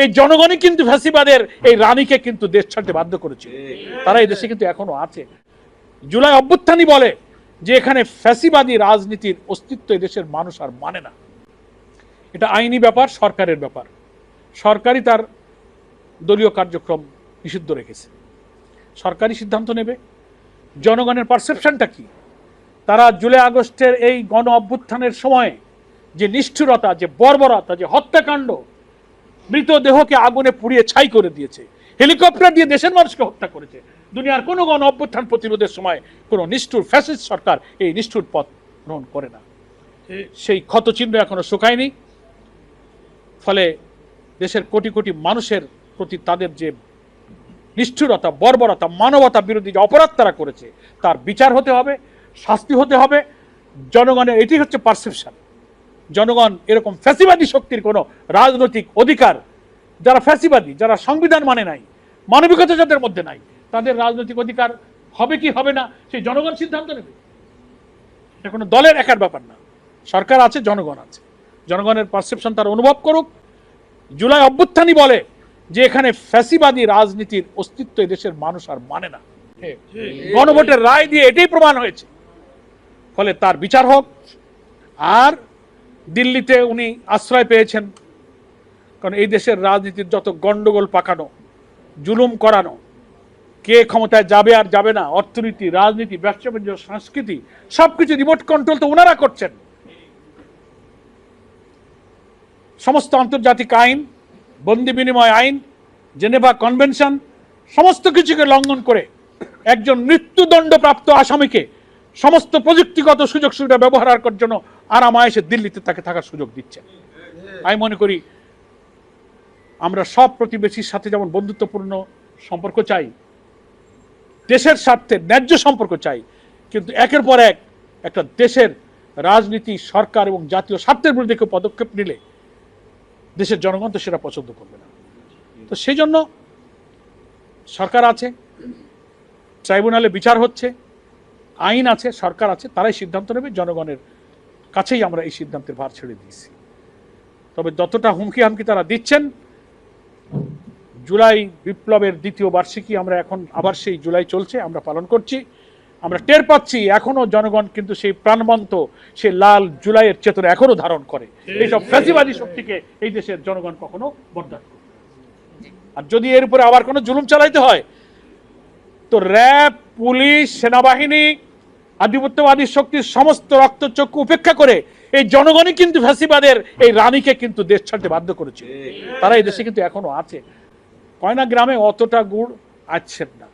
এই জনগণই কিন্তু ফ্যাসিবাদের এই রানীকে কিন্তু দেশ ছাড়তে বাধ্য করেছে। তারা এই দেশে কিন্তু এখনো আছে। জুলাই অভ্যুত্থানই বলে যে এখানে ফ্যাসিবাদী রাজনীতির অস্তিত্ব এই দেশের মানুষ আর মানে না। এটা আইনি ব্যাপার, সরকারের ব্যাপার। সরকারই তার দলীয় কার্যক্রম নিষিদ্ধ রেখেছে, সরকারি সিদ্ধান্ত নেবে। জনগণের পারসেপশনটা কি? তারা জুলাই আগস্টের এই গণ অভ্যুত্থানের সময় যে নিষ্ঠুরতা, যে বর্বরতা, যে হত্যাকাণ্ড, মৃতদেহকে আগুনে পুড়িয়ে ছাই করে দিয়েছে, হেলিকপ্টার দিয়ে দেশের মানুষকে হত্যা করেছে। দুনিয়ার কোনো গণ অভ্যুত্থান প্রতিরোধের সময় কোনো নিষ্ঠুর ফ্যাসিস্ট সরকার এই নিষ্ঠুর পথ গ্রহণ করে না। সেই ক্ষতচিহ্ন এখনো শুকায়নি। ফলে দেশের কোটি কোটি মানুষের প্রতি তাদের যে নিষ্ঠুরতা, বর্বরতা, মানবতা বিরোধী যে অপরাধ তারা করেছে তার বিচার হতে হবে, শাস্তি হতে হবে। জনগণের এটি হচ্ছে পারসেপশন। জনগণ এরকম ফ্যাসিবাদী শক্তির কোনো রাজনৈতিক অধিকার, যারা ফ্যাসিবাদী, যারা সংবিধান মানে নাই, মানবিকতা যাদের মধ্যে নাই, তাদের রাজনৈতিক অধিকার হবে কি হবে না সেই জনগণ সিদ্ধান্ত নেবে। এটা কোনো দলের একার ব্যাপার না। সরকার আছে, জনগণ আছে। জনগণের পারসেপশন তারা অনুভব করুক। জুলাই অভ্যুত্থানই বলে যে এখানে ফ্যাসিবাদী রাজনীতির অস্তিত্ব এই দেশের মানুষ আর মানে না। গণভোটের রায় দিয়ে এটাই প্রমাণ হয়েছে। ফলে তার বিচার হোক। আর দিল্লিতে উনি আশ্রয় পেয়েছেন, কারণ এই দেশের রাজনীতির যত গন্ডগোল পাকানো, জুলুম করানো, কে ক্ষমতায় যাবে আর যাবে না, অর্থনীতি, রাজনীতি, ব্যবসা বাণিজ্য, সংস্কৃতি, সবকিছু রিমোট কন্ট্রোল তো ওনারা করছেন। সমস্ত আন্তর্জাতিক আইন, বন্দি বিনিময় আইন, জেনেভা কনভেনশন, সমস্ত কিছুকে লঙ্ঘন করে একজন মৃত্যুদণ্ডপ্রাপ্ত আসামিকে সমস্ত প্রযুক্তিগত সুযোগ সুবিধা ব্যবহার করার জন্য আরামায়েশে দিল্লিতে তাকে থাকার সুযোগ দিচ্ছে। আমি মনে করি আমরা সব প্রতিবেশীর সাথে যেমন বন্ধুত্বপূর্ণ সম্পর্ক চাই, দেশের স্বার্থে ন্যায্য সম্পর্ক চাই, কিন্তু একের পর এক একটা দেশের রাজনীতি, সরকার এবং জাতীয় স্বার্থের বিরুদ্ধে কেউ পদক্ষেপ নিলে দেশের জনগণ তো সেটা পছন্দ করবে না। তো সেই জন্য সরকার আছে, ট্রাইব্যুনালে বিচার হচ্ছে, আইন আছে, সরকার আছে, তারাই সিদ্ধান্ত নেবে। জনগণের কাছেই আমরা এই সিদ্ধান্তের ভার ছেড়ে দিয়েছি। তবে যতটা হুমকি হামকি তারা দিচ্ছেন, জুলাই বিপ্লবের দ্বিতীয় বার্ষিকী আমরা এখন আবার সেই জুলাই চলছে, আমরা পালন করছি। আমরা টের পাচ্ছি এখনো জনগণ কিন্তু সেই প্রাণবন্ত, সেই লাল জুলাইয়ের চেতনা এখনো ধারণ করে। এইসব ফ্যাসিবাদী শক্তিকে এই দেশের জনগণ কখনো বরদাস্ত করবে না। আর যদি এর উপরে আবার কোনো জুলুম চালাইতে হয়, তো র্যাব, পুলিশ, সেনাবাহিনী, আধিপত্যবাদী শক্তির সমস্ত রক্তচক্ষু উপেক্ষা করে এই জনগণই কিন্তু ফ্যাসিবাদের এই রানীকে কিন্তু দেশ ছাড়তে বাধ্য করেছে। তারা এই দেশে কিন্তু এখনো আছে। কয়না গ্রামে অতটা গুড় আছেন না।